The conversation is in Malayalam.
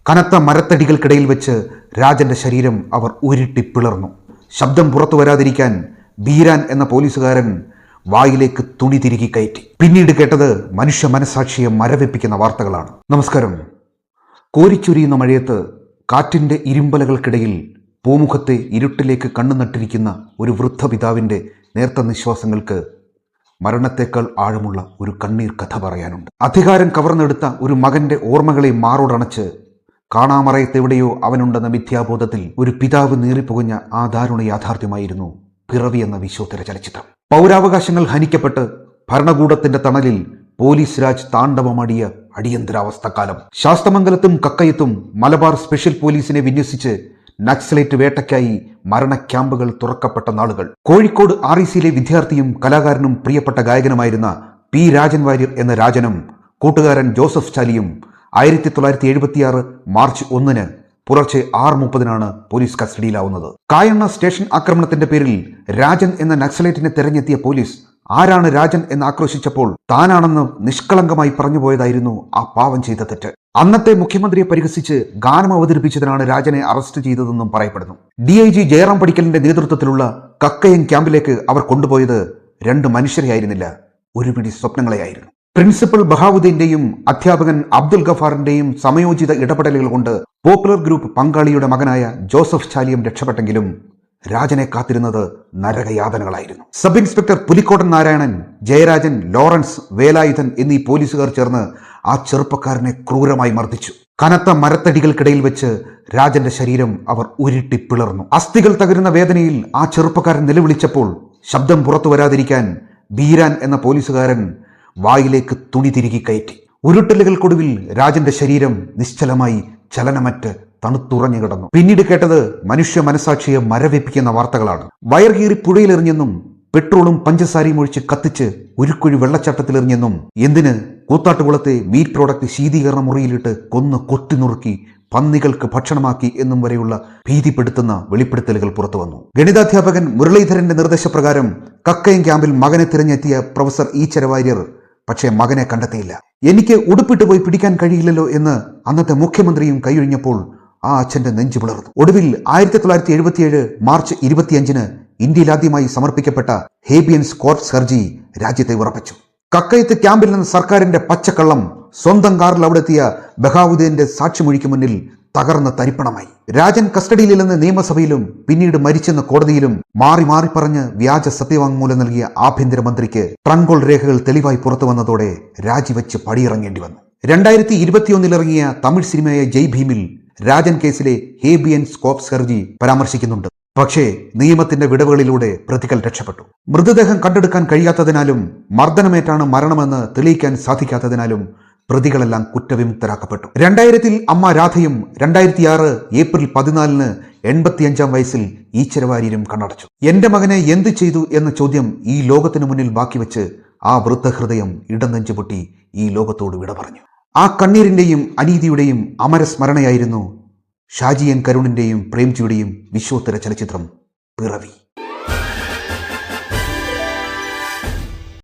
കനത്ത മരത്തടികൾക്കിടയിൽ വെച്ച് രാജന്റെ ശരീരം അവർ ഉരുട്ടിപ്പിളർന്നു. ശബ്ദം പുറത്തു വരാതിരിക്കാൻ ബീരാൻ എന്ന പോലീസുകാരൻ വായിലേക്ക് തുണി തിരുകി കയറ്റി. പിന്നീട് കേട്ടത് മനുഷ്യ മനസാക്ഷിയെ മരവിപ്പിക്കുന്ന വാർത്തകളാണ്. നമസ്കാരം. കോരിച്ചൊരിയുന്ന മഴയത്ത് കാറ്റിൻ്റെ ഇരുമ്പലകൾക്കിടയിൽ പൂമുഖത്തെ ഇരുട്ടിലേക്ക് കണ്ണു നട്ടിരിക്കുന്ന ഒരു വൃദ്ധപിതാവിൻ്റെ നേർത്ത നിശ്വാസങ്ങൾക്ക് മരണത്തേക്കാൾ ആഴമുള്ള ഒരു കണ്ണീർ കഥ പറയാനുണ്ട്. അധികാരം കവർന്നെടുത്ത ഒരു മകന്റെ ഓർമ്മകളെ മാറോടണച്ച് കാണാമറയത്തെവിടെയോ അവനുണ്ടെന്ന മിഥ്യാബോധത്തിൽ ഒരു പിതാവ് നീറിപ്പുകഞ്ഞ ആ ദാരുണ യാഥാർത്ഥ്യമായിരുന്നു പിറവി എന്ന വിശ്വോത്തര ചലച്ചിത്രം. പൗരാവകാശങ്ങൾ ഹനിക്കപ്പെട്ട് ഭരണകൂടത്തിന്റെ തണലിൽ പോലീസ് രാജ് താണ്ഡവമാടിയ അടിയന്തരാവസ്ഥക്കാലം. ശാസ്തമംഗലത്തും കക്കയത്തും മലബാർ സ്പെഷ്യൽ പോലീസിനെ വിന്യസിച്ച് നക്സലേറ്റ് വേട്ടയ്ക്കായി മരണ ക്യാമ്പുകൾ തുറക്കപ്പെട്ട നാളുകൾ. കോഴിക്കോട് RECയിലെ വിദ്യാർത്ഥിയും കലാകാരനും പ്രിയപ്പെട്ട ഗായകനുമായിരുന്ന പി രാജൻ വാര്യർ എന്ന രാജനും കൂട്ടുകാരൻ ജോസഫ് ചാലിയും 1976 മാർച്ച് 1 പുലർച്ചെ 6:30 പോലീസ് കസ്റ്റഡിയിലാവുന്നത്. കായണ്ണ സ്റ്റേഷൻ ആക്രമണത്തിന്റെ പേരിൽ രാജൻ എന്ന നക്സലേറ്റിനെ തെരഞ്ഞെത്തിയ പോലീസ് ആരാണ് രാജൻ എന്ന് ആക്രോശിച്ചപ്പോൾ താനാണെന്ന് നിഷ്കളങ്കമായി പറഞ്ഞുപോയതായിരുന്നു ആ പാവം ചെയ്ത തെറ്റ്. അന്നത്തെ മുഖ്യമന്ത്രിയെ പരിഹസിച്ച് ഗാനം അവതരിപ്പിച്ചതിനാണ് രാജനെ അറസ്റ്റ് ചെയ്തതെന്നും പറയപ്പെടുന്നു. DIG ജയറാം പടിക്കലിന്റെ നേതൃത്വത്തിലുള്ള കക്കയം ക്യാമ്പിലേക്ക് അവർ കൊണ്ടുപോയത് 2 മനുഷ്യരെയായിരുന്നില്ല, ഒരു പിടി സ്വപ്നങ്ങളെയായിരുന്നു. പ്രിൻസിപ്പൽ ബഹാവുദ്ദീന്റെയും അധ്യാപകൻ അബ്ദുൽ ഗഫാറിന്റെയും സമയോചിത ഇടപെടലുകൾ കൊണ്ട് പോപ്പുലർ ഗ്രൂപ്പ് പങ്കാളിയുടെ മകനായ ജോസഫ് ചാലിയം രക്ഷപ്പെട്ടെങ്കിലും രാജനെ കാത്തിരുന്നത് നരകയാതനകളായിരുന്നു. Sub inspector Pulikkodan Narayanan, Jayarajan, Lawrence, Velayudhan എന്നീ പോലീസുകാർ ചേർന്ന് ആ ചെറുപ്പക്കാരനെ ക്രൂരമായി മർദ്ദിച്ചു. കനത്ത മരത്തടികൾക്കിടയിൽ വെച്ച് രാജന്റെ ശരീരം അവർ ഉരുട്ടിപ്പിളർന്നു. അസ്ഥികൾ തകരുന്ന വേദനയിൽ ആ ചെറുപ്പക്കാരൻ നിലവിളിച്ചപ്പോൾ ശബ്ദം പുറത്തു വരാതിരിക്കാൻ ബീരാൻ എന്ന പോലീസുകാരൻ വായിലേക്ക് തുണി തിരുകി കയറ്റി. ഉരുട്ടലുകൾക്കൊടുവിൽ രാജന്റെ ശരീരം നിശ്ചലമായി ചലനമറ്റ് തണുത്തുറഞ്ഞു കിടന്നു. പിന്നീട് കേട്ടത് മനുഷ്യ മനസാക്ഷിയെ മരവിപ്പിക്കുന്ന വാർത്തകളാണ്. വയർകീറി പുഴയിലെറിഞ്ഞെന്നും പെട്രോളും പഞ്ചസാരയും ഒഴിച്ച് കത്തിച്ച് ഉരുക്കുഴി വെള്ളച്ചാട്ടത്തിലെറിഞ്ഞെന്നും എന്തിന് കൂത്താട്ടുകുളത്തെ മീറ്റ് പ്രോഡക്റ്റ് ശീതീകരണ മുറിയിലിട്ട് കൊന്ന് കൊത്തിനുറുക്കി പന്നികൾക്ക് ഭക്ഷണമാക്കി എന്നും വരെയുള്ള ഭീതിപ്പെടുത്തുന്ന വെളിപ്പെടുത്തലുകൾ പുറത്തു വന്നു. ഗണിതാധ്യാപകൻ മുരളീധരന്റെ നിർദ്ദേശപ്രകാരം കക്കയം ക്യാമ്പിൽ മകനെ തിരഞ്ഞെത്തിയ പ്രൊഫസർ ഈശ്വര വാര്യർ പക്ഷേ മകനെ കണ്ടെത്തിയില്ല. എനിക്ക് ഉടുപ്പിട്ട് പോയി പിടിക്കാൻ കഴിയില്ലല്ലോ എന്ന് അന്നത്തെ മുഖ്യമന്ത്രിയും കൈയൊഴിഞ്ഞപ്പോൾ ആ അച്ഛന്റെ നെഞ്ചു പിളർന്നു. ഒടുവിൽ 1977 മാർച്ച് 25 ഇന്ത്യയിൽ ആദ്യമായി സമർപ്പിക്കപ്പെട്ട ഹേബിയൻസ് കോർപ്സ് ഹർജി രാജ്യത്തെ ഉറപ്പിച്ചു. കക്കയത്ത് ക്യാമ്പിൽ നിന്ന് സർക്കാരിന്റെ പച്ചക്കള്ളം സ്വന്തം കാറിൽ അവിടെത്തിയ ബഹാവുദ്ദീന്റെ സാക്ഷിമൊഴിക്ക് മുന്നിൽ തകർന്ന തരിപ്പണമായി. രാജൻ കസ്റ്റഡിയിലില്ലെന്ന് നിയമസഭയിലും പിന്നീട് മരിച്ചെന്ന കോടതിയിലും മാറി മാറി പറഞ്ഞ് വ്യാജ സത്യവാങ്മൂലം നൽകിയ ആഭ്യന്തരമന്ത്രിക്ക് ട്രങ്കോൾ രേഖകൾ തെളിവായി പുറത്തു വന്നതോടെ രാജിവെച്ച് പടിയിറങ്ങേണ്ടി വന്നു. 2021 ഇറങ്ങിയ തമിഴ് സിനിമയായ ജയ് ഭീമിൽ രാജൻ കേസിലെ ഹേബിയൻസ് കോർപ്സ് ഹർജി പരാമർശിക്കുന്നുണ്ട്. പക്ഷേ നിയമത്തിന്റെ വിടവുകളിലൂടെ പ്രതികൾ രക്ഷപ്പെട്ടു. മൃതദേഹം കണ്ടെടുക്കാൻ കഴിയാത്തതിനാലും മർദ്ദനമേറ്റാണ് മരണമെന്ന് തെളിയിക്കാൻ സാധിക്കാത്തതിനാലും പ്രതികളെല്ലാം കുറ്റവിമുക്തരാക്കപ്പെട്ടു. 2000 അമ്മ രാധയും 2006 ഏപ്രിൽ 14 85-ാം വയസ്സിൽ ഈശ്വര വാര്യരും കണ്ണടച്ചു. എന്റെ മകനെ എന്തു ചെയ്തു എന്ന ചോദ്യം ഈ ലോകത്തിനു മുന്നിൽ ബാക്കി വെച്ച് ആ വൃദ്ധഹൃദയം ഇടനെഞ്ചു പൊട്ടി ഈ ലോകത്തോട് വിട പറഞ്ഞു. ആ കണ്ണീരിന്റെയും അനീതിയുടെയും അമരസ്മരണയായിരുന്നു ഷാജി N കരുണിന്റെയും പ്രേംജിയുടെയും വിശ്വോത്തര ചലച്ചിത്രം പിറവി.